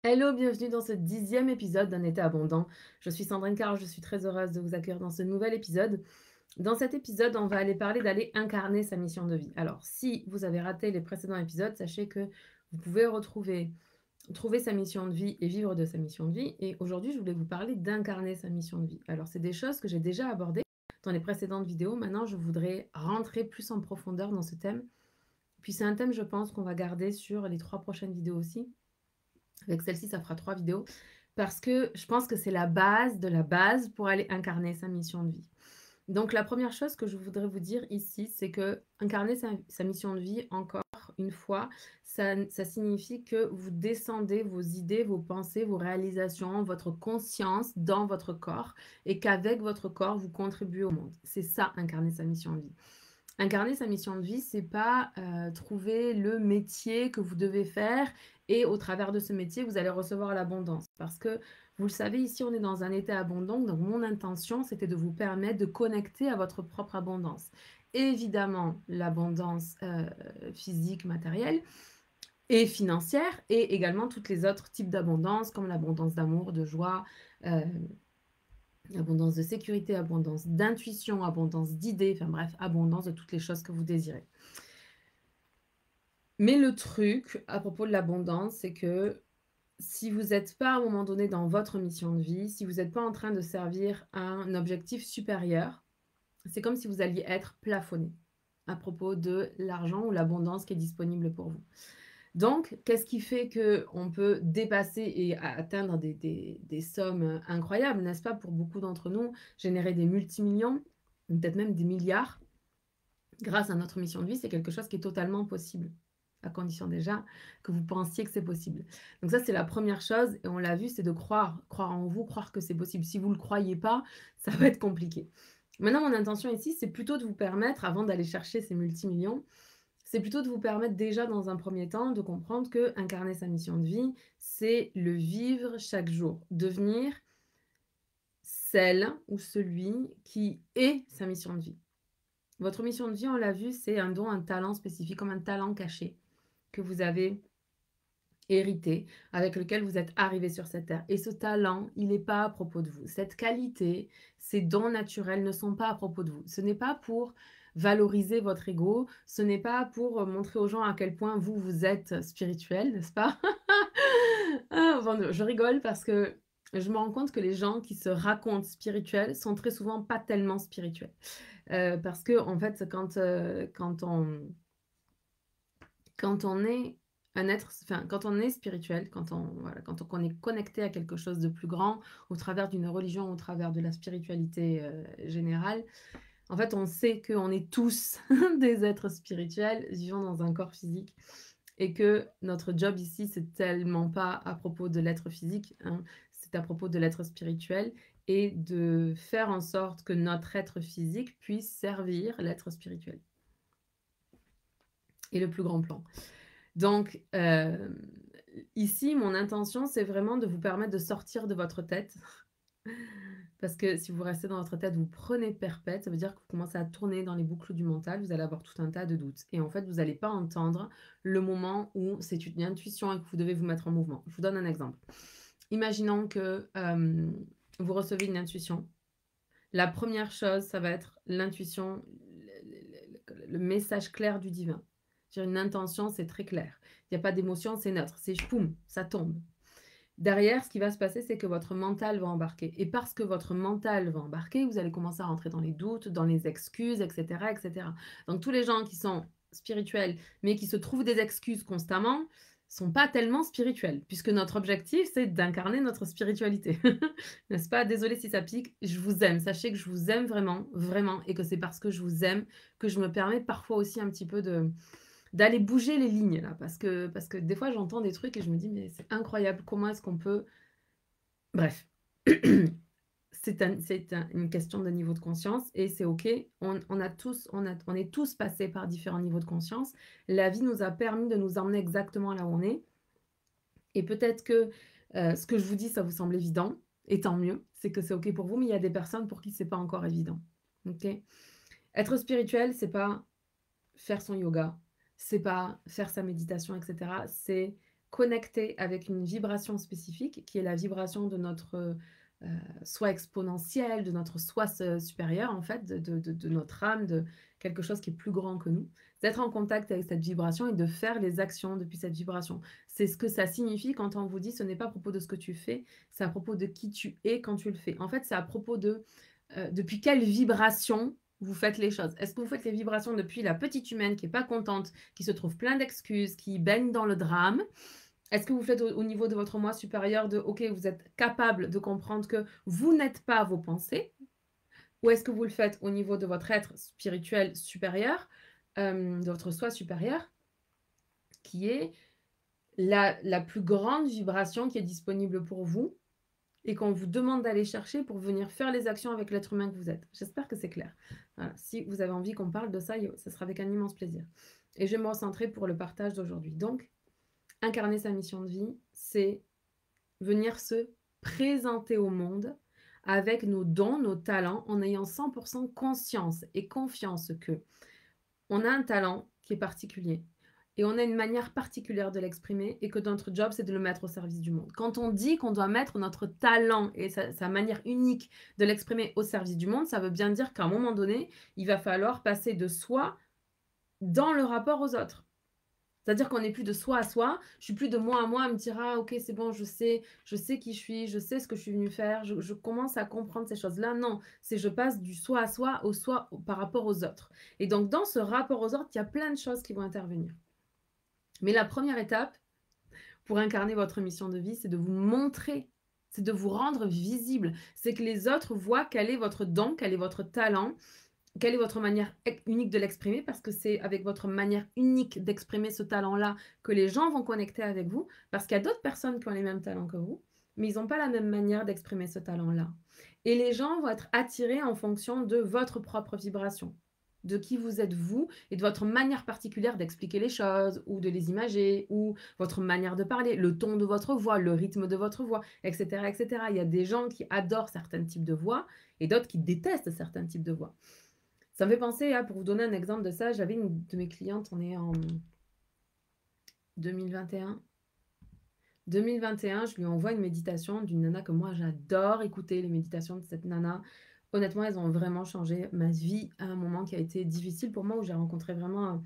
Hello, bienvenue dans ce 10e épisode d'un été abondant. Je suis Sandrine Carr, je suis très heureuse de vous accueillir dans ce nouvel épisode. Dans cet épisode, on va aller parler d'aller incarner sa mission de vie. Alors, si vous avez raté les précédents épisodes, sachez que vous pouvez trouver sa mission de vie et vivre de sa mission de vie. Et aujourd'hui, je voulais vous parler d'incarner sa mission de vie. Alors, c'est des choses que j'ai déjà abordées dans les précédentes vidéos. Maintenant, je voudrais rentrer plus en profondeur dans ce thème. Puis c'est un thème, je pense, qu'on va garder sur les 3 prochaines vidéos aussi. Avec celle-ci, ça fera 3 vidéos parce que je pense que c'est la base de la base pour aller incarner sa mission de vie. Donc la première chose que je voudrais vous dire ici, c'est qu'incarner sa mission de vie, encore une fois, ça signifie que vous descendez vos idées, vos pensées, vos réalisations, votre conscience dans votre corps et qu'avec votre corps, vous contribuez au monde. C'est ça, incarner sa mission de vie. Incarner sa mission de vie, c'est pas, trouver le métier que vous devez faire et au travers de ce métier, vous allez recevoir l'abondance. Parce que vous le savez, ici, on est dans un état abondant, donc mon intention, c'était de vous permettre de connecter à votre propre abondance. Évidemment, l'abondance, physique, matérielle et financière et également toutes les autres types d'abondance comme l'abondance d'amour, de joie, abondance de sécurité, abondance d'intuition, abondance d'idées, enfin bref, abondance de toutes les choses que vous désirez. Mais le truc à propos de l'abondance, c'est que si vous n'êtes pas à un moment donné dans votre mission de vie, si vous n'êtes pas en train de servir un objectif supérieur, c'est comme si vous alliez être plafonné à propos de l'argent ou l'abondance qui est disponible pour vous. Donc, qu'est-ce qui fait qu'on peut dépasser et atteindre des sommes incroyables, n'est-ce pas, pour beaucoup d'entre nous, générer des multimillions, peut-être même des milliards, grâce à notre mission de vie, c'est quelque chose qui est totalement possible, à condition déjà que vous pensiez que c'est possible. Donc ça, c'est la première chose, et on l'a vu, c'est de croire en vous, croire que c'est possible. Si vous ne le croyez pas, ça va être compliqué. Maintenant, mon intention ici, c'est plutôt de vous permettre, avant d'aller chercher ces multimillions, c'est plutôt de vous permettre déjà dans un premier temps de comprendre que incarner sa mission de vie, c'est le vivre chaque jour, devenir celle ou celui qui est sa mission de vie. Votre mission de vie, on l'a vu, c'est un don, un talent spécifique, comme un talent caché que vous avez hérité, avec lequel vous êtes arrivé sur cette terre. Et ce talent, il n'est pas à propos de vous. Cette qualité, ces dons naturels ne sont pas à propos de vous. Ce n'est pas pour valoriser votre ego, ce n'est pas pour montrer aux gens à quel point vous, vous êtes spirituel, n'est-ce pas? Ah, bon, je rigole parce que je me rends compte que les gens qui se racontent spirituels sont très souvent pas tellement spirituels. Parce que en fait, quand on est un être, enfin, quand on est spirituel, voilà, quand on est connecté à quelque chose de plus grand, au travers d'une religion, au travers de la spiritualité, générale, en fait, on sait qu'on est tous des êtres spirituels vivant dans un corps physique et que notre job ici, c'est tellement pas à propos de l'être physique, hein, c'est à propos de l'être spirituel et de faire en sorte que notre être physique puisse servir l'être spirituel et le plus grand plan. Donc, ici, mon intention, c'est vraiment de vous permettre de sortir de votre tête. Parce que si vous restez dans votre tête, vous prenez perpète, ça veut dire que vous commencez à tourner dans les boucles du mental, vous allez avoir tout un tas de doutes. Et en fait, vous n'allez pas entendre le moment où c'est une intuition et que vous devez vous mettre en mouvement. Je vous donne un exemple. Imaginons que vous recevez une intuition. La première chose, ça va être l'intuition, le message clair du divin. Une intention, c'est très clair. Il n'y a pas d'émotion, c'est neutre. C'est poum, ça tombe. Derrière, ce qui va se passer, c'est que votre mental va embarquer. Et parce que votre mental va embarquer, vous allez commencer à rentrer dans les doutes, dans les excuses, etc., etc. Donc, tous les gens qui sont spirituels, mais qui se trouvent des excuses constamment, sont pas tellement spirituels, puisque notre objectif, c'est d'incarner notre spiritualité. N'est-ce pas? Désolée si ça pique, je vous aime. Sachez que je vous aime vraiment, vraiment, et que c'est parce que je vous aime que je me permets parfois aussi un petit peu d'aller bouger les lignes là, parce que des fois j'entends des trucs et je me dis: «Mais c'est incroyable, comment est-ce qu'on peut...» Bref, une question de niveau de conscience et c'est OK. On est tous passés par différents niveaux de conscience. La vie nous a permis de nous emmener exactement là où on est et peut-être que, ce que je vous dis, ça vous semble évident et tant mieux, c'est que c'est OK pour vous, mais il y a des personnes pour qui c'est pas encore évident. OK? Être spirituel, c'est pas faire son yoga, c'est pas faire sa méditation et cetera, c'est connecter avec une vibration spécifique qui est la vibration de notre soi exponentiel, de notre soi supérieur, en fait, de notre âme, de quelque chose qui est plus grand que nous. D'être en contact avec cette vibration et de faire les actions depuis cette vibration. C'est ce que ça signifie quand on vous dit ce n'est pas à propos de ce que tu fais, c'est à propos de qui tu es quand tu le fais. En fait, c'est à propos de depuis quelle vibration vous faites les choses. Est-ce que vous faites les vibrations depuis la petite humaine qui est pas contente, qui se trouve plein d'excuses, qui baigne dans le drame? Est-ce que vous faites au niveau de votre moi supérieur de OK, vous êtes capable de comprendre que vous n'êtes pas vos pensées? Ou est-ce que vous le faites au niveau de votre être spirituel supérieur, de votre soi supérieur, qui est la plus grande vibration qui est disponible pour vous et qu'on vous demande d'aller chercher pour venir faire les actions avec l'être humain que vous êtes? J'espère que c'est clair. Voilà, si vous avez envie qu'on parle de ça, ça sera avec un immense plaisir. Et je vais me recentrer pour le partage d'aujourd'hui. Donc, incarner sa mission de vie, c'est venir se présenter au monde avec nos dons, nos talents, en ayant 100% conscience et confiance que on a un talent qui est particulier et on a une manière particulière de l'exprimer et que notre job, c'est de le mettre au service du monde. Quand on dit qu'on doit mettre notre talent et sa manière unique de l'exprimer au service du monde, ça veut bien dire qu'à un moment donné, il va falloir passer de soi dans le rapport aux autres. C'est-à-dire qu'on n'est plus de soi à soi, je suis plus de moi à moi à me dire: «Ah OK, c'est bon, je sais qui je suis, je sais ce que je suis venue faire, je commence à comprendre ces choses-là». Non, c'est je passe du soi à soi au soi par rapport aux autres. Et donc dans ce rapport aux autres, il y a plein de choses qui vont intervenir. Mais la première étape pour incarner votre mission de vie, c'est de vous montrer, c'est de vous rendre visible. C'est que les autres voient quel est votre don, quel est votre talent, quelle est votre manière unique de l'exprimer, parce que c'est avec votre manière unique d'exprimer ce talent-là que les gens vont connecter avec vous, parce qu'il y a d'autres personnes qui ont les mêmes talents que vous, mais ils n'ont pas la même manière d'exprimer ce talent-là. Et les gens vont être attirés en fonction de votre propre vibration, de qui vous êtes vous et de votre manière particulière d'expliquer les choses ou de les imager ou votre manière de parler, le ton de votre voix, le rythme de votre voix, etc., etc. Il y a des gens qui adorent certains types de voix et d'autres qui détestent certains types de voix. Ça me fait penser, pour vous donner un exemple de ça, j'avais une de mes clientes, on est en 2021. 2021, je lui envoie une méditation d'une nana que moi j'adore écouter, les méditations de cette nana. Honnêtement, elles ont vraiment changé ma vie à un moment qui a été difficile pour moi, où j'ai rencontré vraiment.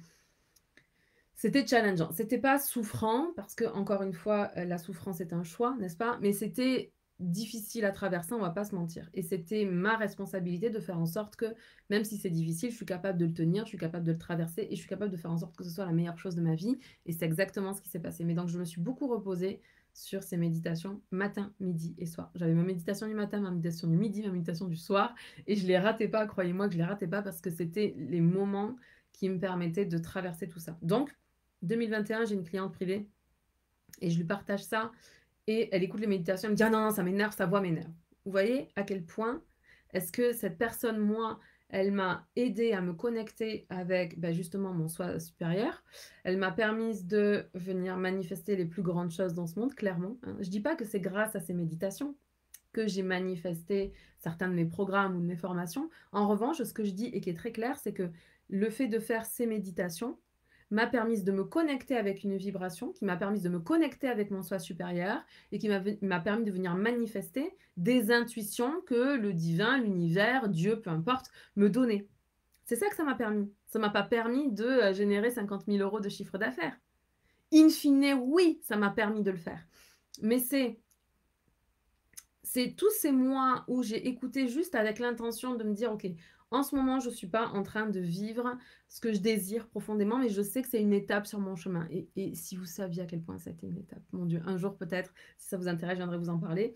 C'était challengeant. C'était pas souffrant, parce que, encore une fois, la souffrance est un choix, n'est-ce pas? Mais c'était difficile à traverser, on va pas se mentir. Et c'était ma responsabilité de faire en sorte que, même si c'est difficile, je suis capable de le tenir, je suis capable de le traverser et je suis capable de faire en sorte que ce soit la meilleure chose de ma vie. Et c'est exactement ce qui s'est passé. Mais donc, je me suis beaucoup reposée sur ces méditations matin, midi et soir. J'avais ma méditation du matin, ma méditation du midi, ma méditation du soir. Et je les ratais pas, croyez-moi que je les ratais pas, parce que c'était les moments qui me permettaient de traverser tout ça. Donc, 2021, j'ai une cliente privée et je lui partage ça et elle écoute les méditations, elle me dit: «Ah non, non, ça m'énerve, sa voix m'énerve». Vous voyez à quel point est-ce que cette personne, moi, elle m'a aidée à me connecter avec, justement mon soi supérieur. Elle m'a permise de venir manifester les plus grandes choses dans ce monde, clairement, hein. Je dis pas que c'est grâce à ces méditations que j'ai manifesté certains de mes programmes ou de mes formations. En revanche, ce que je dis et qui est très clair, c'est que le fait de faire ces méditations m'a permis de me connecter avec une vibration, qui m'a permis de me connecter avec mon soi supérieur et qui m'a permis de venir manifester des intuitions que le divin, l'univers, Dieu, peu importe, me donnait. C'est ça que ça m'a permis. Ça m'a pas permis de générer 50 000 € de chiffre d'affaires. In fine, oui, ça m'a permis de le faire. Mais c'est tous ces mois où j'ai écouté juste avec l'intention de me dire: «OK, en ce moment, je ne suis pas en train de vivre ce que je désire profondément, mais je sais que c'est une étape sur mon chemin». Et si vous saviez à quel point ça a été une étape, mon Dieu, un jour peut-être, si ça vous intéresse, je viendrai vous en parler.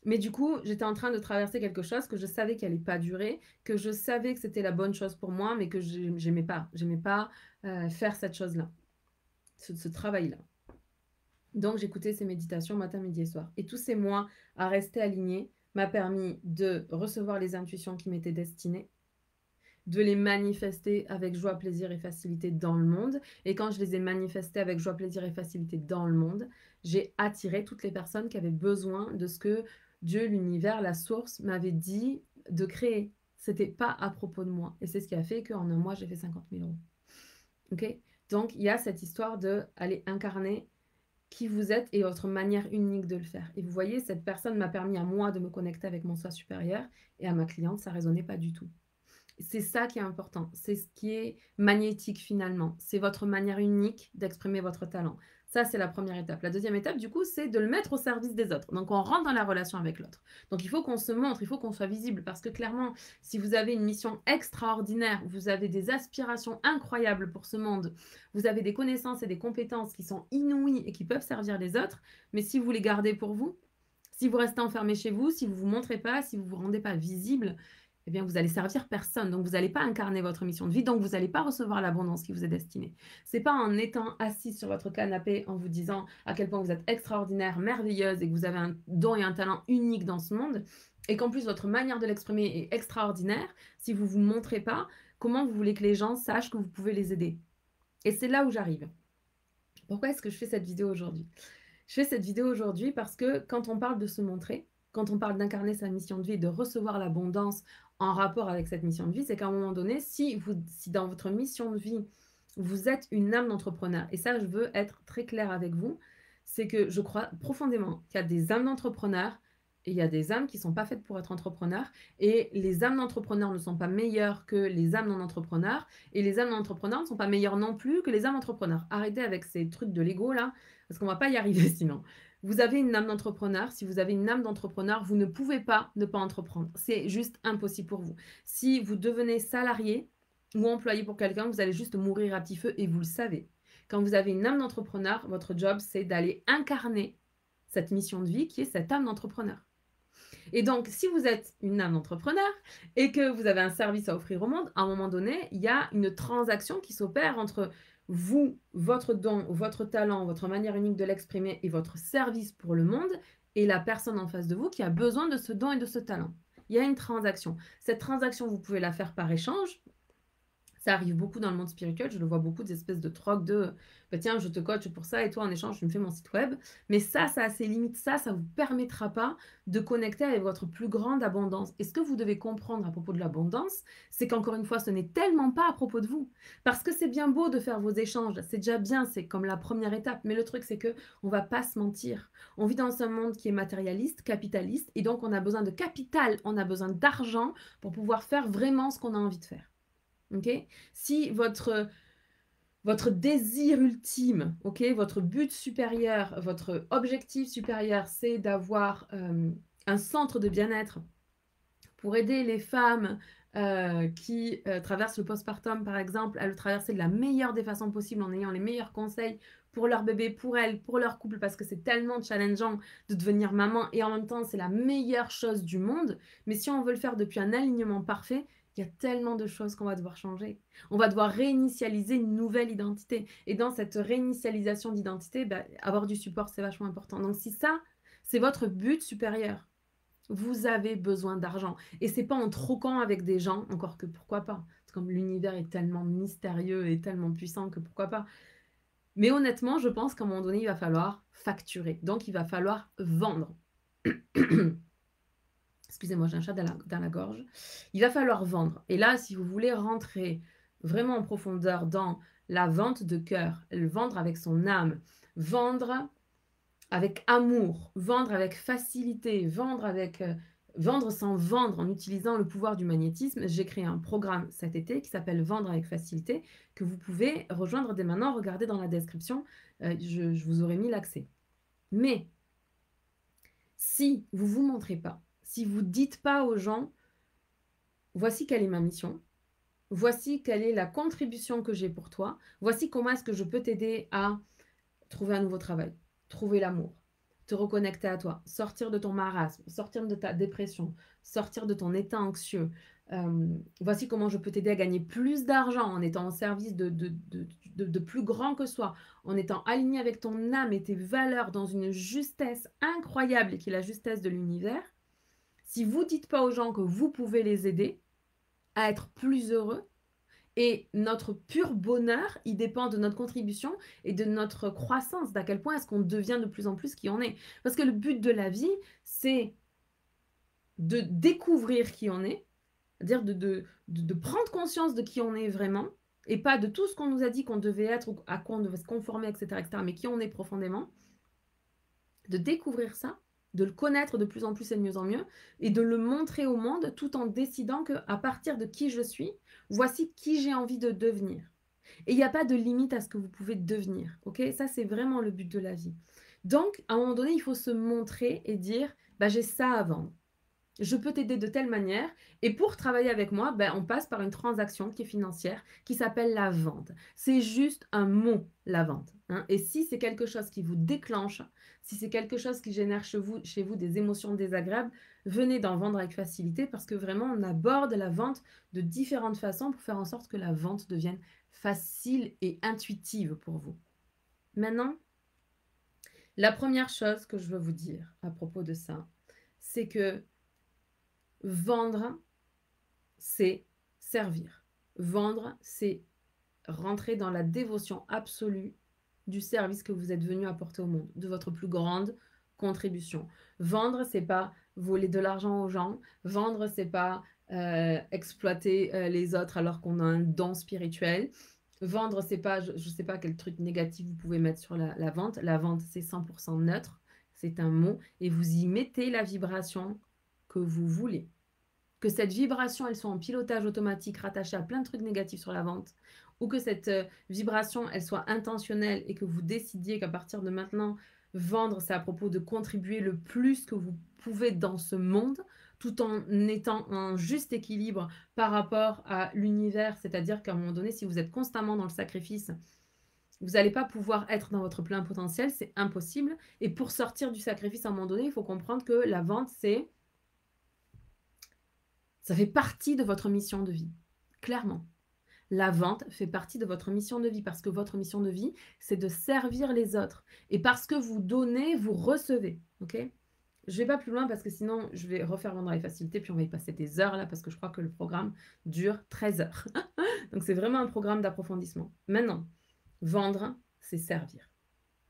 Mais du coup, j'étais en train de traverser quelque chose que je savais qu'elle allait pas durer, que je savais que c'était la bonne chose pour moi, mais que j'aimais pas. J'aimais pas, faire cette chose-là, ce travail-là. Donc j'écoutais ces méditations matin, midi et soir. Et tous ces mois à rester alignée m'a permis de recevoir les intuitions qui m'étaient destinées, de les manifester avec joie, plaisir et facilité dans le monde. Et quand je les ai manifestées avec joie, plaisir et facilité dans le monde, j'ai attiré toutes les personnes qui avaient besoin de ce que Dieu, l'univers, la source m'avait dit de créer. C'était pas à propos de moi. Et c'est ce qui a fait qu'en un mois, j'ai fait 50 000 €. Ok. Donc il y a cette histoire de aller incarner qui vous êtes et votre manière unique de le faire. Et vous voyez, cette personne m'a permis à moi de me connecter avec mon soi supérieur et à ma cliente, ça résonnait pas du tout. C'est ça qui est important, c'est ce qui est magnétique finalement. C'est votre manière unique d'exprimer votre talent. Ça, c'est la première étape. La deuxième étape, du coup, c'est de le mettre au service des autres. Donc, on rentre dans la relation avec l'autre. Donc, il faut qu'on se montre, il faut qu'on soit visible parce que clairement, si vous avez une mission extraordinaire, vous avez des aspirations incroyables pour ce monde, vous avez des connaissances et des compétences qui sont inouïes et qui peuvent servir les autres, mais si vous les gardez pour vous, si vous restez enfermé chez vous, si vous ne vous montrez pas, si vous ne vous rendez pas visible, eh bien, vous allez servir personne. Donc, vous n'allez pas incarner votre mission de vie. Donc, vous n'allez pas recevoir l'abondance qui vous est destinée. C'est pas en étant assis sur votre canapé, en vous disant à quel point vous êtes extraordinaire, merveilleuse et que vous avez un don et un talent unique dans ce monde. Et qu'en plus, votre manière de l'exprimer est extraordinaire. Si vous ne vous montrez pas, comment vous voulez que les gens sachent que vous pouvez les aider? Et c'est là où j'arrive. Pourquoi est-ce que je fais cette vidéo aujourd'hui? Je fais cette vidéo aujourd'hui parce que quand on parle de se montrer, quand on parle d'incarner sa mission de vie et de recevoir l'abondance en rapport avec cette mission de vie, c'est qu'à un moment donné, si dans votre mission de vie, vous êtes une âme d'entrepreneur, et ça, je veux être très claire avec vous, c'est que je crois profondément qu'il y a des âmes d'entrepreneurs et il y a des âmes qui ne sont pas faites pour être entrepreneurs, et les âmes d'entrepreneurs ne sont pas meilleures que les âmes non-entrepreneurs, et les âmes non-entrepreneurs ne sont pas meilleures non plus que les âmes entrepreneurs. Arrêtez avec ces trucs de l'ego là, parce qu'on ne va pas y arriver sinon. Vous avez une âme d'entrepreneur. Si vous avez une âme d'entrepreneur, vous ne pouvez pas ne pas entreprendre. C'est juste impossible pour vous. Si vous devenez salarié ou employé pour quelqu'un, vous allez juste mourir à petit feu et vous le savez. Quand vous avez une âme d'entrepreneur, votre job, c'est d'aller incarner cette mission de vie qui est cette âme d'entrepreneur. Et donc, si vous êtes une âme d'entrepreneur et que vous avez un service à offrir au monde, à un moment donné, il y a une transaction qui s'opère entre vous, votre don, votre talent, votre manière unique de l'exprimer et votre service pour le monde et la personne en face de vous qui a besoin de ce don et de ce talent. Il y a une transaction. Cette transaction, vous pouvez la faire par échange. Ça arrive beaucoup dans le monde spirituel, je le vois beaucoup, des espèces de trocs de bah, tiens, je te coach pour ça et toi en échange, tu me fais mon site web. Mais ça a ses limites. Ça ne vous permettra pas de connecter avec votre plus grande abondance. Et ce que vous devez comprendre à propos de l'abondance, c'est qu'encore une fois, ce n'est tellement pas à propos de vous. Parce que c'est bien beau de faire vos échanges, c'est déjà bien, c'est comme la première étape. Mais le truc, c'est qu'on ne va pas se mentir. On vit dans un monde qui est matérialiste, capitaliste, et donc on a besoin de capital, on a besoin d'argent pour pouvoir faire vraiment ce qu'on a envie de faire. Okay. Si votre désir ultime, okay, votre but supérieur, votre objectif supérieur, c'est d'avoir un centre de bien-être pour aider les femmes qui traversent le postpartum, par exemple, à le traverser de la meilleure des façons possibles en ayant les meilleurs conseils pour leur bébé, pour elles, pour leur couple, parce que c'est tellement challengeant de devenir maman et en même temps, c'est la meilleure chose du monde. Mais si on veut le faire depuis un alignement parfait, il y a tellement de choses qu'on va devoir changer. On va devoir réinitialiser une nouvelle identité. Et dans cette réinitialisation d'identité, bah, avoir du support, c'est vachement important. Donc si ça, c'est votre but supérieur, vous avez besoin d'argent. Et c'est pas en troquant avec des gens, encore que pourquoi pas. Comme l'univers est tellement mystérieux et tellement puissant que pourquoi pas. Mais honnêtement, je pense qu'à un moment donné, il va falloir facturer. Donc, il va falloir vendre. Excusez-moi, j'ai un chat dans la gorge. Il va falloir vendre. Et là, si vous voulez rentrer vraiment en profondeur dans la vente de cœur, vendre avec son âme, vendre avec amour, vendre avec facilité, vendre sans vendre en utilisant le pouvoir du magnétisme. J'ai créé un programme cet été qui s'appelle Vendre avec facilité que vous pouvez rejoindre dès maintenant. Regardez dans la description, je vous aurai mis l'accès. Mais si vous ne vous montrez pas, si vous ne dites pas aux gens, voici quelle est ma mission, voici quelle est la contribution que j'ai pour toi, voici comment est-ce que je peux t'aider à trouver un nouveau travail, trouver l'amour, te reconnecter à toi, sortir de ton marasme, sortir de ta dépression, sortir de ton état anxieux. Voici comment je peux t'aider à gagner plus d'argent en étant au service de plus grand que soi, en étant aligné avec ton âme et tes valeurs dans une justesse incroyable qui est la justesse de l'univers. Si vous ne dites pas aux gens que vous pouvez les aider à être plus heureux, et notre pur bonheur, il dépend de notre contribution et de notre croissance, d'à quel point est-ce qu'on devient de plus en plus qui on est. Parce que le but de la vie, c'est de découvrir qui on est, c'est-à-dire de prendre conscience de qui on est vraiment, et pas de tout ce qu'on nous a dit qu'on devait être ou à quoi on devait se conformer, etc., mais qui on est profondément. de découvrir ça, de le connaître de plus en plus et de mieux en mieux et de le montrer au monde tout en décidant qu'à partir de qui je suis, voici qui j'ai envie de devenir. Et il y a pas de limite à ce que vous pouvez devenir, OK? Ça, c'est vraiment le but de la vie. Donc, à un moment donné, il faut se montrer et dire: «Bah, j'ai ça à vendre. Je peux t'aider de telle manière» et pour travailler avec moi, ben, on passe par une transaction qui est financière, qui s'appelle la vente. C'est juste un mot, la vente, hein, et si c'est quelque chose qui vous déclenche, si c'est quelque chose qui génère chez vous des émotions désagréables, venez d'en vendre avec facilité parce que vraiment on aborde la vente de différentes façons pour faire en sorte que la vente devienne facile et intuitive pour vous. Maintenant, la première chose que je veux vous dire à propos de ça, c'est que vendre, c'est servir. Vendre, c'est rentrer dans la dévotion absolue du service que vous êtes venu apporter au monde, de votre plus grande contribution. Vendre, c'est pas voler de l'argent aux gens. Vendre, c'est pas exploiter les autres alors qu'on a un don spirituel. Vendre, c'est pas, je ne sais pas quel truc négatif vous pouvez mettre sur la vente. La vente, c'est 100% neutre. C'est un mot et vous y mettez la vibration que vous voulez. Que cette vibration, elle soit en pilotage automatique rattachée à plein de trucs négatifs sur la vente, ou que cette vibration, elle soit intentionnelle et que vous décidiez qu'à partir de maintenant, vendre, c'est à propos de contribuer le plus que vous pouvez dans ce monde, tout en étant en juste équilibre par rapport à l'univers. C'est-à-dire qu'à un moment donné, si vous êtes constamment dans le sacrifice, vous n'allez pas pouvoir être dans votre plein potentiel, c'est impossible. Et pour sortir du sacrifice à un moment donné, il faut comprendre que la vente, ça fait partie de votre mission de vie, clairement. La vente fait partie de votre mission de vie parce que votre mission de vie, c'est de servir les autres. Et parce que vous donnez, vous recevez. OK? Je ne vais pas plus loin parce que sinon, je vais refaire vendre avec facilité, puis on va y passer des heures là parce que je crois que le programme dure 13 heures. Donc, c'est vraiment un programme d'approfondissement. Maintenant, vendre, c'est servir.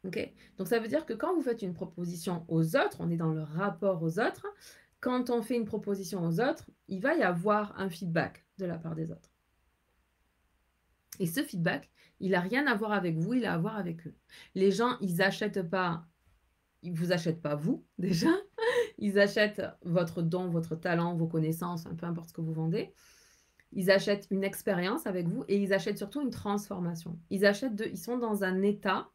OK? Donc, ça veut dire que quand vous faites une proposition aux autres, on est dans le rapport aux autres. Quand on fait une proposition aux autres, il va y avoir un feedback de la part des autres. Et ce feedback, il n'a rien à voir avec vous, il a à voir avec eux. Les gens, ils achètent pas, ils vous achètent pas vous, déjà. Ils achètent votre don, votre talent, vos connaissances, peu importe ce que vous vendez. Ils achètent une expérience avec vous et ils achètent surtout une transformation. Ils sont dans un état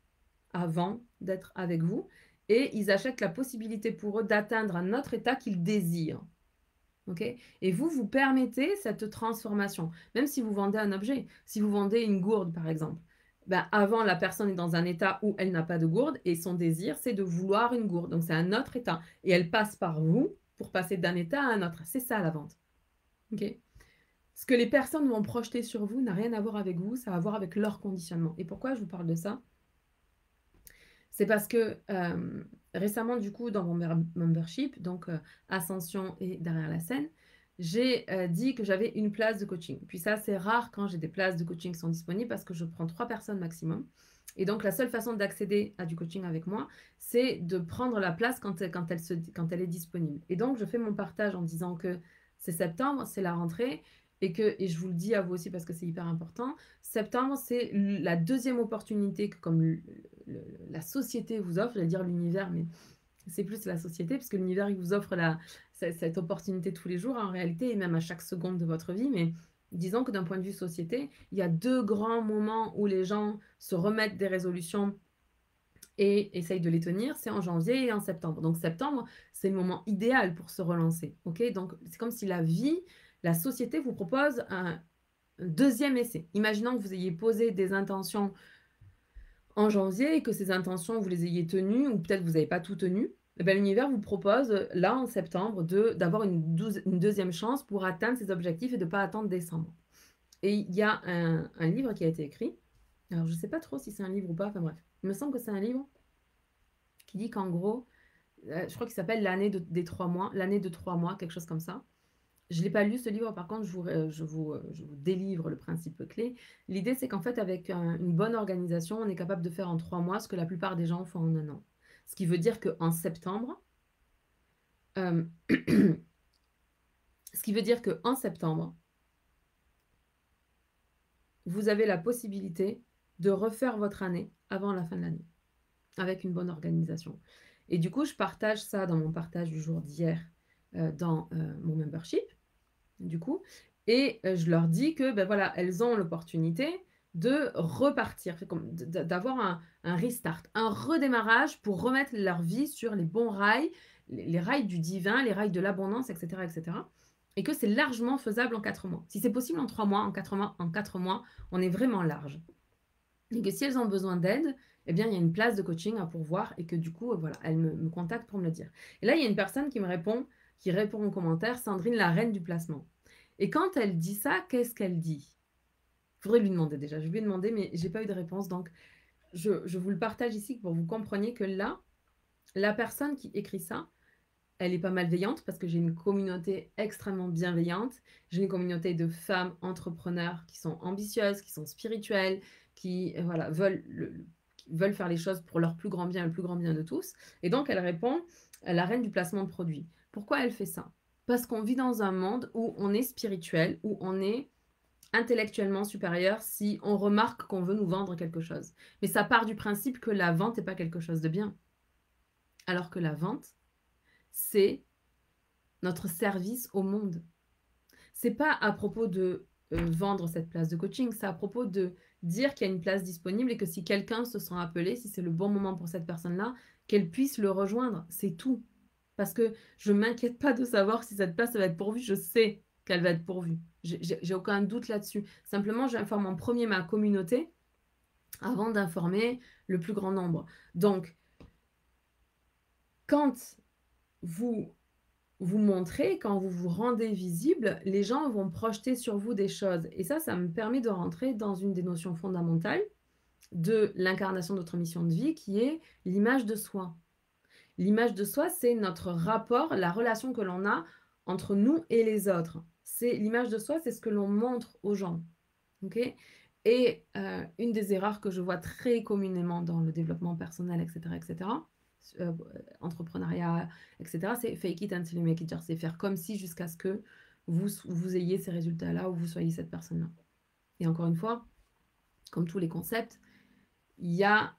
avant d'être avec vous et ils achètent la possibilité pour eux d'atteindre un autre état qu'ils désirent. OK? Et vous, vous permettez cette transformation. Même si vous vendez un objet, si vous vendez une gourde, par exemple, ben, avant, la personne est dans un état où elle n'a pas de gourde et son désir, c'est de vouloir une gourde. Donc, c'est un autre état. Et elle passe par vous pour passer d'un état à un autre. C'est ça, la vente. OK? Ce que les personnes vont projeter sur vous n'a rien à voir avec vous, ça a à voir avec leur conditionnement. Et pourquoi je vous parle de ça? C'est parce que récemment, du coup, dans mon membership, donc Ascension et Derrière la scène, j'ai dit que j'avais une place de coaching. Puis ça, c'est rare quand j'ai des places de coaching qui sont disponibles parce que je prends 3 personnes maximum. Et donc, la seule façon d'accéder à du coaching avec moi, c'est de prendre la place quand elle est disponible. Et donc, je fais mon partage en disant que c'est septembre, c'est la rentrée, et je vous le dis à vous aussi parce que c'est hyper important, septembre, c'est la deuxième opportunité que comme la société vous offre, j'allais dire l'univers, mais c'est plus la société, parce que l'univers, il vous offre cette opportunité tous les jours, en réalité, et même à chaque seconde de votre vie, mais disons que d'un point de vue société, il y a 2 grands moments où les gens se remettent des résolutions et essayent de les tenir, c'est en janvier et en septembre. Donc septembre, c'est le moment idéal pour se relancer, OK? Donc c'est comme si la vie, la société vous propose un deuxième essai. Imaginons que vous ayez posé des intentions en janvier et que ces intentions, vous les ayez tenues ou peut-être vous n'avez pas tout tenu, eh ben, l'univers vous propose, là, en septembre, d'avoir une deuxième chance pour atteindre ces objectifs et de ne pas attendre décembre. Et il y a un livre qui a été écrit. Alors, je ne sais pas trop si c'est un livre ou pas, enfin bref. Il me semble que c'est un livre qui dit qu'en gros, je crois qu'il s'appelle des 3 mois, l'année de 3 mois, quelque chose comme ça. Je ne l'ai pas lu ce livre, par contre, je vous délivre le principe clé. L'idée, c'est qu'en fait, avec une bonne organisation, on est capable de faire en 3 mois ce que la plupart des gens font en un an. Ce qui veut dire qu'en septembre, euh, ce qui veut dire qu'en septembre, vous avez la possibilité de refaire votre année avant la fin de l'année, avec une bonne organisation. Et du coup, je partage ça dans mon partage du jour d'hier, dans, mon membership, du coup et je leur dis que, ben voilà, elles ont l'opportunité de repartir, fait comme d'avoir un restart, un redémarrage pour remettre leur vie sur les bons rails, les rails du divin, les rails de l'abondance et cetera et que c'est largement faisable en 4 mois. Si c'est possible en 3 mois, en 4 mois, on est vraiment large et que si elles ont besoin d'aide, eh bien, il y a une place de coaching à pourvoir et que du coup, voilà, elles me contactent pour me le dire. Et là, il y a une personne qui répond en commentaire: «Sandrine, la reine du placement». Et quand elle dit ça, qu'est-ce qu'elle dit? Il faudrait lui demander déjà. Je lui ai demandé, mais j'ai pas eu de réponse. Donc, je vous le partage ici pour que vous compreniez que là, la personne qui écrit ça, elle est pas malveillante parce que j'ai une communauté extrêmement bienveillante. J'ai une communauté de femmes entrepreneurs qui sont ambitieuses, qui sont spirituelles, qui voilà, qui veulent faire les choses pour leur plus grand bien, le plus grand bien de tous. Et donc, elle répond à la reine du placement de produits. Pourquoi elle fait ça? Parce qu'on vit dans un monde où on est spirituel, où on est intellectuellement supérieur si on remarque qu'on veut nous vendre quelque chose. Mais ça part du principe que la vente n'est pas quelque chose de bien. Alors que la vente, c'est notre service au monde. C'est pas à propos de vendre cette place de coaching, c'est à propos de dire qu'il y a une place disponible et que si quelqu'un se sent appelé, si c'est le bon moment pour cette personne-là, qu'elle puisse le rejoindre. C'est tout. Parce que je ne m'inquiète pas de savoir si cette place va être pourvue. Je sais qu'elle va être pourvue. J'ai aucun doute là-dessus. Simplement, j'informe en premier ma communauté avant d'informer le plus grand nombre. Donc, quand vous vous montrez, quand vous vous rendez visible, les gens vont projeter sur vous des choses. Et ça me permet de rentrer dans une des notions fondamentales de l'incarnation de notre mission de vie, qui est l'image de soi. L'image de soi, c'est notre rapport, la relation que l'on a entre nous et les autres. C'est l'image de soi, c'est ce que l'on montre aux gens. OK? Et une des erreurs que je vois très communément dans le développement personnel et cetera, entrepreneuriat et cetera, c'est fake it until you make it. Genre, c'est faire comme si jusqu'à ce que vous ayez ces résultats-là ou vous soyez cette personne-là. Et encore une fois, comme tous les concepts, il y a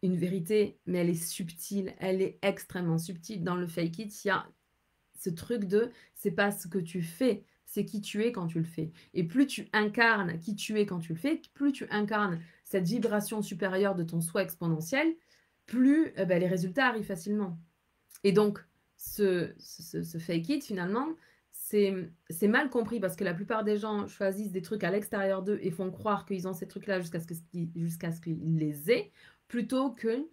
une vérité, mais elle est subtile, elle est extrêmement subtile. Dans le fake it, il y a ce truc de c'est pas ce que tu fais, c'est qui tu es quand tu le fais. Et plus tu incarnes qui tu es quand tu le fais, plus tu incarnes cette vibration supérieure de ton soi exponentiel, plus les résultats arrivent facilement. Et donc, ce fake it, finalement, c'est mal compris parce que la plupart des gens choisissent des trucs à l'extérieur d'eux et font croire qu'ils ont ces trucs-là jusqu'à ce qu'ils les aient, plutôt que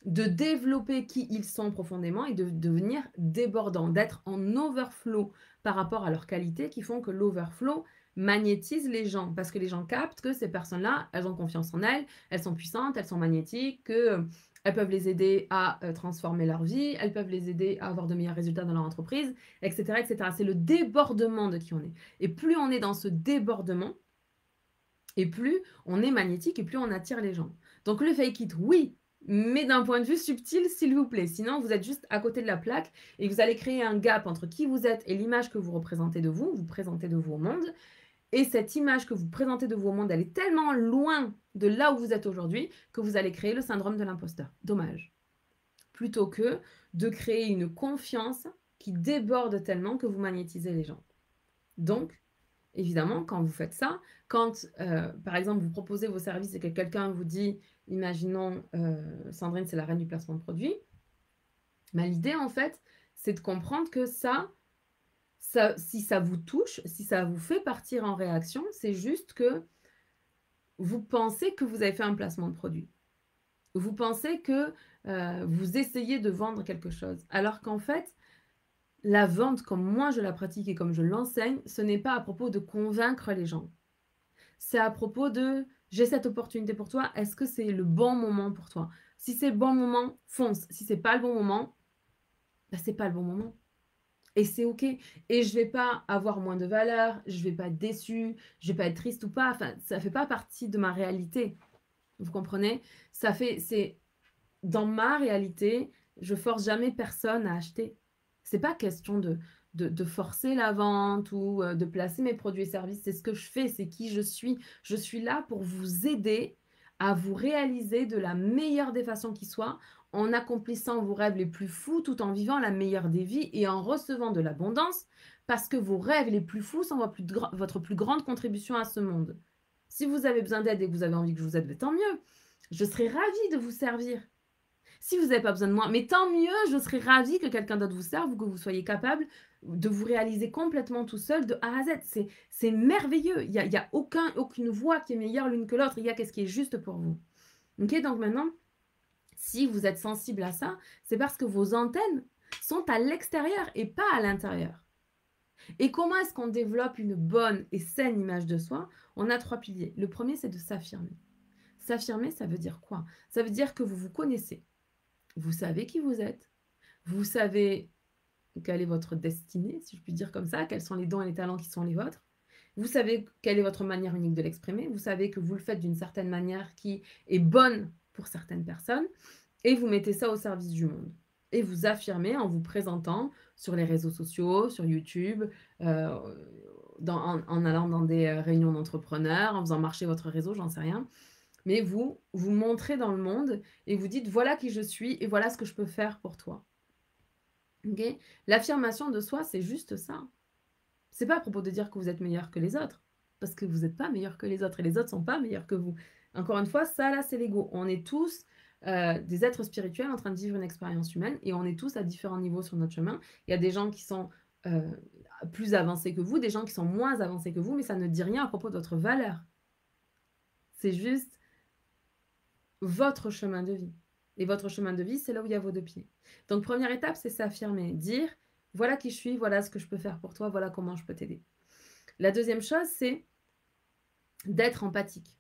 de développer qui ils sont profondément et de devenir débordants, d'être en overflow par rapport à leurs qualités qui font que l'overflow magnétise les gens parce que les gens captent que ces personnes-là, elles ont confiance en elles, elles sont puissantes, elles sont magnétiques, que elles peuvent les aider à transformer leur vie, elles peuvent les aider à avoir de meilleurs résultats dans leur entreprise, etc., etc. C'est le débordement de qui on est. Et plus on est dans ce débordement, et plus on est magnétique et plus on attire les gens. Donc le fake it, oui, mais d'un point de vue subtil, s'il vous plaît. Sinon, vous êtes juste à côté de la plaque et vous allez créer un gap entre qui vous êtes et l'image que vous présentez de vous au monde. Et cette image que vous présentez de vous au monde, elle est tellement loin de là où vous êtes aujourd'hui que vous allez créer le syndrome de l'imposteur. Dommage. Plutôt que de créer une confiance qui déborde tellement que vous magnétisez les gens. Donc, évidemment, quand vous faites ça, quand, par exemple, vous proposez vos services et que quelqu'un vous dit, imaginons, Sandrine, c'est la reine du placement de produits, l'idée, en fait, c'est de comprendre que si ça vous touche, si ça vous fait partir en réaction, c'est juste que vous pensez que vous avez fait un placement de produit. Vous pensez que vous essayez de vendre quelque chose. Alors qu'en fait, la vente, comme moi je la pratique et comme je l'enseigne, ce n'est pas à propos de convaincre les gens. C'est à propos de j'ai cette opportunité pour toi, est-ce que c'est le bon moment pour toi? Si c'est le bon moment, fonce. Si c'est pas le bon moment, c'est pas le bon moment. Et c'est OK. Et je vais pas avoir moins de valeur, je vais pas être déçue, je vais pas être triste ou pas. Enfin, ça fait pas partie de ma réalité. Vous comprenez? C'est dans ma réalité, je force jamais personne à acheter. C'est pas question de forcer la vente ou de placer mes produits et services. C'est ce que je fais, c'est qui je suis. Je suis là pour vous aider à vous réaliser de la meilleure des façons qui soit, en accomplissant vos rêves les plus fous, tout en vivant la meilleure des vies et en recevant de l'abondance, parce que vos rêves les plus fous sont votre plus grande contribution à ce monde. Si vous avez besoin d'aide et que vous avez envie que je vous aide, tant mieux. Je serai ravie de vous servir. Si vous n'avez pas besoin de moi, mais tant mieux, je serai ravie que quelqu'un d'autre vous serve ou que vous soyez capable de vous réaliser complètement tout seul de A à Z. C'est merveilleux. Il y a aucune voie qui est meilleure l'une que l'autre. Il y a qu'est-ce qui est juste pour vous. Ok, donc maintenant, si vous êtes sensible à ça, c'est parce que vos antennes sont à l'extérieur et pas à l'intérieur. Et comment est-ce qu'on développe une bonne et saine image de soi? On a 3 piliers. Le premier, c'est de s'affirmer. S'affirmer, ça veut dire quoi? Ça veut dire que vous vous connaissez. Vous savez qui vous êtes. Vous savez quelle est votre destinée, si je puis dire comme ça, quels sont les dons et les talents qui sont les vôtres. Vous savez quelle est votre manière unique de l'exprimer. Vous savez que vous le faites d'une certaine manière qui est bonne pour certaines personnes. Et vous mettez ça au service du monde. Et vous affirmez en vous présentant sur les réseaux sociaux, sur YouTube, en allant dans des réunions d'entrepreneurs, en faisant marcher votre réseau, j'en sais rien. Mais vous vous montrez dans le monde et vous dites: «Voilà qui je suis et voilà ce que je peux faire pour toi». OK? L'affirmation de soi, c'est juste ça. C'est pas à propos de dire que vous êtes meilleur que les autres, parce que vous êtes pas meilleur que les autres et les autres sont pas meilleurs que vous. Encore une fois, ça là, c'est l'ego. On est tous, des êtres spirituels en train de vivre une expérience humaine et on est tous à différents niveaux sur notre chemin. Il y a des gens qui sont, heu, plus avancés que vous, des gens qui sont moins avancés que vous, mais ça ne dit rien à propos de votre valeur. C'est juste votre chemin de vie. Et votre chemin de vie, c'est là où il y a vos 2 pieds. Donc première étape, c'est s'affirmer, dire: «Voilà qui je suis, voilà ce que je peux faire pour toi, voilà comment je peux t'aider». La deuxième chose, c'est d'être empathique.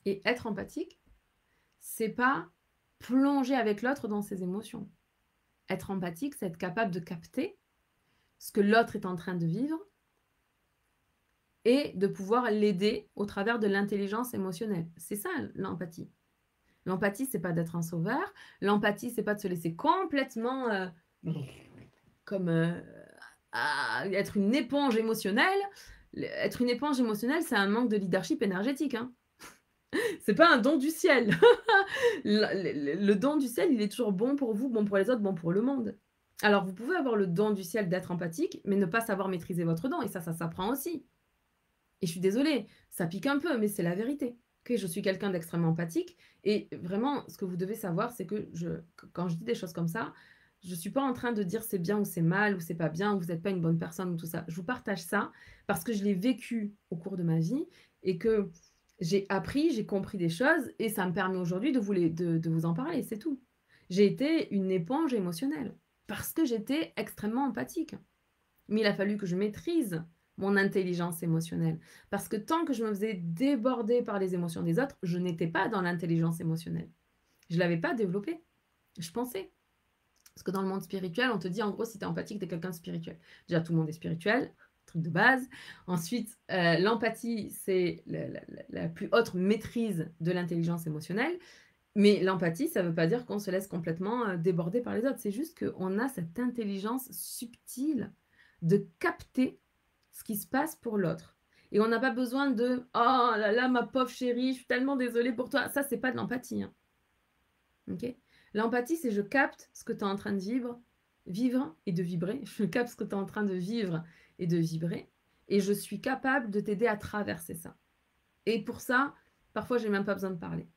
Et être empathique, c'est pas plonger avec l'autre dans ses émotions. Être empathique, c'est être capable de capter ce que l'autre est en train de vivre et de pouvoir l'aider au travers de l'intelligence émotionnelle. C'est ça l'empathie. L'empathie, c'est pas d'être un sauveur. L'empathie, c'est pas de se laisser complètement, comme, être une éponge émotionnelle. Être une éponge émotionnelle, c'est un manque de leadership énergétique, hein. C'est pas un don du ciel. Le don du ciel, il est toujours bon pour vous, bon pour les autres, bon pour le monde. Alors vous pouvez avoir le don du ciel d'être empathique, mais ne pas savoir maîtriser votre don et ça s'apprend aussi. Et je suis désolée, ça pique un peu, mais c'est la vérité. OK, je suis quelqu'un d'extrêmement empathique et vraiment ce que vous devez savoir, c'est que quand je dis des choses comme ça, je suis pas en train de dire c'est bien ou c'est mal ou c'est pas bien ou vous êtes pas une bonne personne ou tout ça. Je vous partage ça parce que je l'ai vécu au cours de ma vie et que j'ai appris, j'ai compris des choses et ça me permet aujourd'hui de vous en parler, c'est tout. J'ai été une éponge émotionnelle parce que j'étais extrêmement empathique. Mais il a fallu que je maîtrise mon intelligence émotionnelle. Parce que tant que je me faisais déborder par les émotions des autres, je n'étais pas dans l'intelligence émotionnelle. Je ne l'avais pas développée. Je pensais. Parce que dans le monde spirituel, on te dit en gros, si tu es empathique, tu es quelqu'un de spirituel. Déjà, tout le monde est spirituel, truc de base. Ensuite, l'empathie, c'est la plus haute maîtrise de l'intelligence émotionnelle. Mais l'empathie, ça ne veut pas dire qu'on se laisse complètement déborder par les autres. C'est juste qu'on a cette intelligence subtile de capter ce qui se passe pour l'autre. Et on n'a pas besoin de «Oh là là, ma pauvre chérie, je suis tellement désolée pour toi». Ça, c'est pas de l'empathie, hein. OK? L'empathie, c'est je capte ce que tu es en train de vivre et de vibrer. Je capte ce que tu es en train de vivre et de vibrer et je suis capable de t'aider à traverser ça. Et pour ça, parfois, j'ai même pas besoin de parler.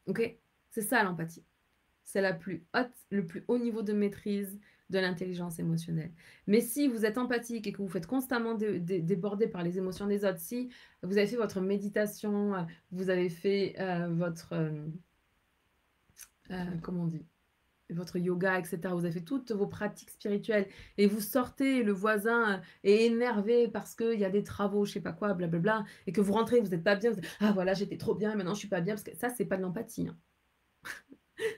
OK? C'est ça l'empathie. C'est le plus haut niveau de maîtrise de l'intelligence émotionnelle. Mais si vous êtes empathique et que vous faites constamment déborder par les émotions des autres, si vous avez fait votre méditation, vous avez fait, votre, comment on dit? Votre yoga et cetera, vous avez fait toutes vos pratiques spirituelles et vous sortez et le voisin, est énervé parce qu'il y a des travaux, je sais pas quoi, blablabla et que vous rentrez, vous êtes pas bien, vous êtes: «Ah voilà, j'étais trop bien, maintenant je suis pas bien», parce que ça, c'est pas de l'empathie, hein.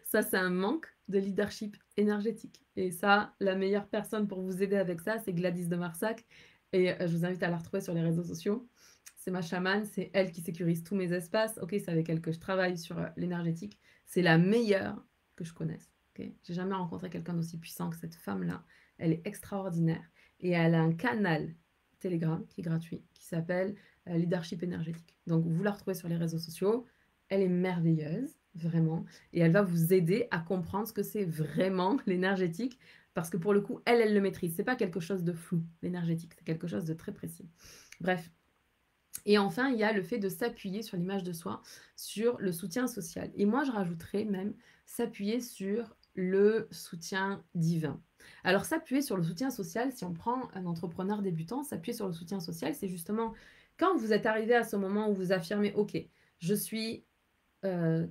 Ça, c'est un manque de leadership énergétique et ça, la meilleure personne pour vous aider avec ça, c'est Gladys de Marsac et je vous invite à la retrouver sur les réseaux sociaux. C'est ma chamane, c'est elle qui sécurise tous mes espaces. OK, c'est avec elle que je travaille sur, l'énergétique. C'est la meilleure que je connaisse, OK? J'ai jamais rencontré quelqu'un d'aussi puissant que cette femme-là. Elle est extraordinaire et elle a un canal Telegram qui est gratuit, qui s'appelle, Leadership énergétique. Donc vous la retrouvez sur les réseaux sociaux elle est merveilleuse, vraiment, et elle va vous aider à comprendre ce que c'est vraiment l'énergétique, parce que pour le coup, elle le maîtrise. C'est pas quelque chose de flou, l'énergétique, c'est quelque chose de très précis. Bref. Et enfin, il y a le fait de s'appuyer sur l'image de soi, sur le soutien social. Et moi, je rajouterais même s'appuyer sur le soutien divin. Alors, s'appuyer sur le soutien social, si on prend un entrepreneur débutant, s'appuyer sur le soutien social, c'est justement quand vous êtes arrivé à ce moment où vous affirmez, OK, je suis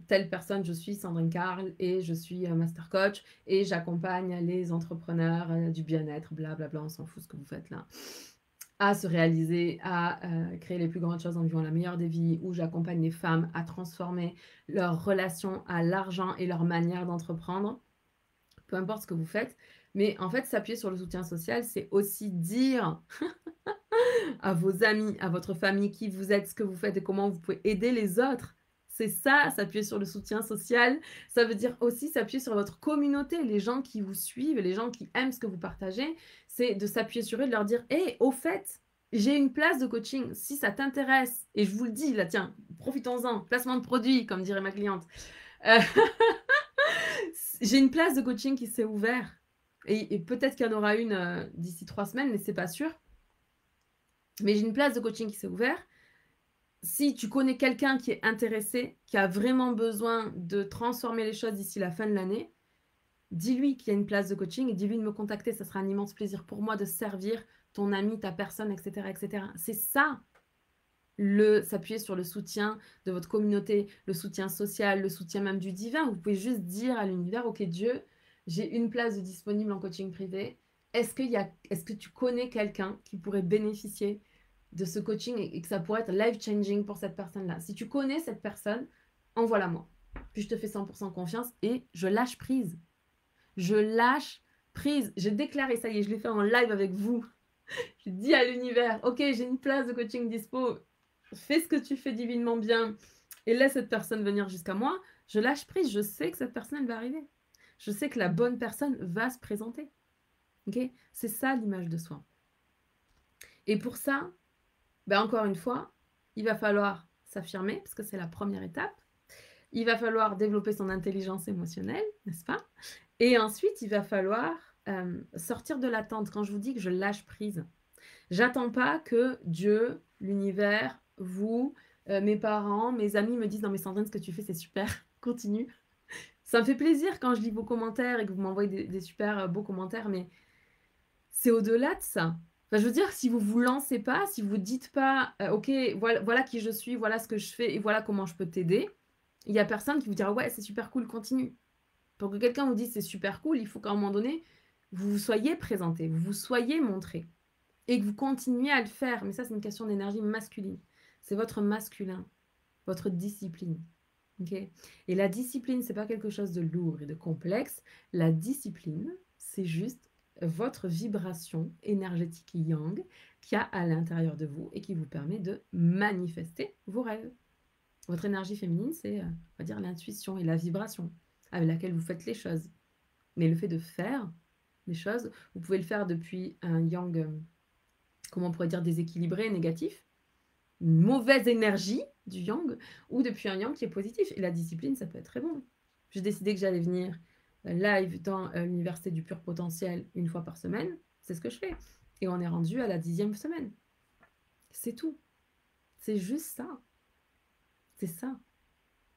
telle personne, je suis Sandrine Carl et je suis master coach et j'accompagne les entrepreneurs du bien-être, blablabla, on s'en fout ce que vous faites là, à se réaliser, à créer les plus grandes choses en vivant la meilleure des vies, où j'accompagne les femmes à transformer leur relation à l'argent et leur manière d'entreprendre, peu importe ce que vous faites. Mais en fait, s'appuyer sur le soutien social, c'est aussi dire à vos amis, à votre famille, qui vous êtes, ce que vous faites et comment vous pouvez aider les autres. C'est ça, s'appuyer sur le soutien social. Ça veut dire aussi s'appuyer sur votre communauté, les gens qui vous suivent, les gens qui aiment ce que vous partagez. C'est de s'appuyer sur eux, de leur dire: «Hé, au fait, j'ai une place de coaching, si ça t'intéresse» et je vous le dis là, tiens, profitons-en, placement de produit, comme dirait ma cliente. Heu, j'ai une place de coaching qui s'est ouverte et peut-être qu'il y en aura une, d'ici 3 semaines, mais c'est pas sûr. Mais j'ai une place de coaching qui s'est ouverte. Si tu connais quelqu'un qui est intéressé, qui a vraiment besoin de transformer les choses d'ici la fin de l'année, dis-lui qu'il y a une place de coaching et dis-lui de me contacter. Ça sera un immense plaisir pour moi de servir ton ami, ta personne, etc., etc. C'est ça, s'appuyer sur le soutien de votre communauté, le soutien social, le soutien même du divin. Vous pouvez juste dire à l'univers: OK, Dieu, j'ai une place de disponible en coaching privé. Est-ce que tu connais quelqu'un qui pourrait bénéficier de ce coaching et que ça pourrait être life changing pour cette personne-là? Si tu connais cette personne, envoie-la moi. Puis je te fais 100% confiance et je lâche prise. Je lâche prise. J'ai déclaré, ça y est, je l'ai fait en live avec vous. Je dis à l'univers: OK, j'ai une place de coaching dispo. Fais ce que tu fais divinement bien et laisse cette personne venir jusqu'à moi. Je lâche prise. Je sais que cette personne, elle va arriver. Je sais que la bonne personne va se présenter. OK? C'est ça l'image de soi. Et pour ça, ben encore une fois, il va falloir s'affirmer parce que c'est la première étape. Il va falloir développer son intelligence émotionnelle, n'est-ce pas? Et ensuite, il va falloir sortir de l'attente. Quand je vous dis que je lâche prise, j'attends pas que Dieu, l'univers, vous, mes parents, mes amis me disent: «Non mais Sandrine, ce que tu fais, c'est super, continue». Ça me fait plaisir quand je lis vos commentaires et que vous m'envoyez des super beaux commentaires, mais c'est au-delà de ça. Enfin, je veux dire, si vous vous lancez pas, si vous dites pas: «OK, voilà qui je suis, voilà ce que je fais et voilà comment je peux t'aider», il y a personne qui vous dira: «Ouais, c'est super cool, continue». Pour que quelqu'un vous dise: «C'est super cool», il faut qu'à un moment donné, vous vous soyez présenté, vous vous soyez montré. Et que vous continuez à le faire, mais ça, c'est une question d'énergie masculine. C'est votre masculin, votre discipline. OK? Et la discipline, c'est pas quelque chose de lourd et de complexe. La discipline, c'est juste votre vibration énergétique yang qu'il y a à l'intérieur de vous et qui vous permet de manifester vos rêves. Votre énergie féminine, c'est, on va dire, l'intuition et la vibration avec laquelle vous faites les choses. Mais le fait de faire les choses, vous pouvez le faire depuis un yang comment on pourrait dire, déséquilibré, négatif, une mauvaise énergie du yang, ou depuis un yang qui est positif. Et la discipline, ça peut être très bon. J'ai décidé que j'allais venir live dans l'université du pur potentiel une fois par semaine. C'est ce que je fais. Et on est rendu à la 10e semaine. C'est tout. C'est juste ça. C'est ça.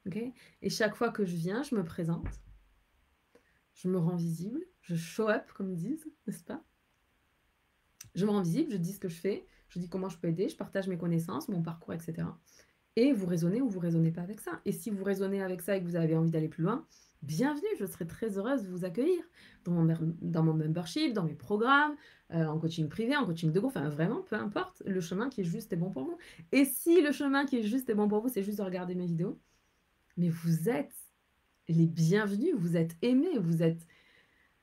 OK? Et chaque fois que je viens, je me présente. Je me rends visible. Je show up, comme ils disent, n'est-ce pas? Je me rends visible, je dis ce que je fais, je dis comment je peux aider, je partage mes connaissances, mon parcours, etc. Et vous raisonnez ou vous raisonnez pas avec ça. Et si vous raisonnez avec ça et que vous avez envie d'aller plus loin, bienvenue, je serai très heureuse de vous accueillir dans mon membership, dans mes programmes, en coaching privé, en coaching de groupe, enfin vraiment, peu importe, le chemin qui est juste et bon pour vous. Et si le chemin qui est juste et bon pour vous, c'est juste de regarder mes vidéos, mais vous êtes les bienvenus, vous êtes aimés,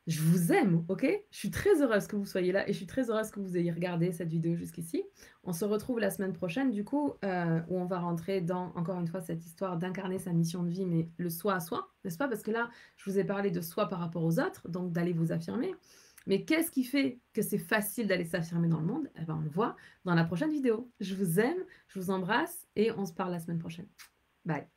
je vous aime, OK? Je suis très heureuse que vous soyez là et je suis très heureuse que vous ayez regardé cette vidéo jusqu'ici. On se retrouve la semaine prochaine, du coup, où on va rentrer dans, encore une fois, cette histoire d'incarner sa mission de vie, mais le soi à soi, n'est-ce pas? Parce que là, je vous ai parlé de soi par rapport aux autres, donc d'aller vous affirmer. Mais qu'est-ce qui fait que c'est facile d'aller s'affirmer dans le monde? Eh ben, on le voit dans la prochaine vidéo. Je vous aime, je vous embrasse et on se parle la semaine prochaine. Bye.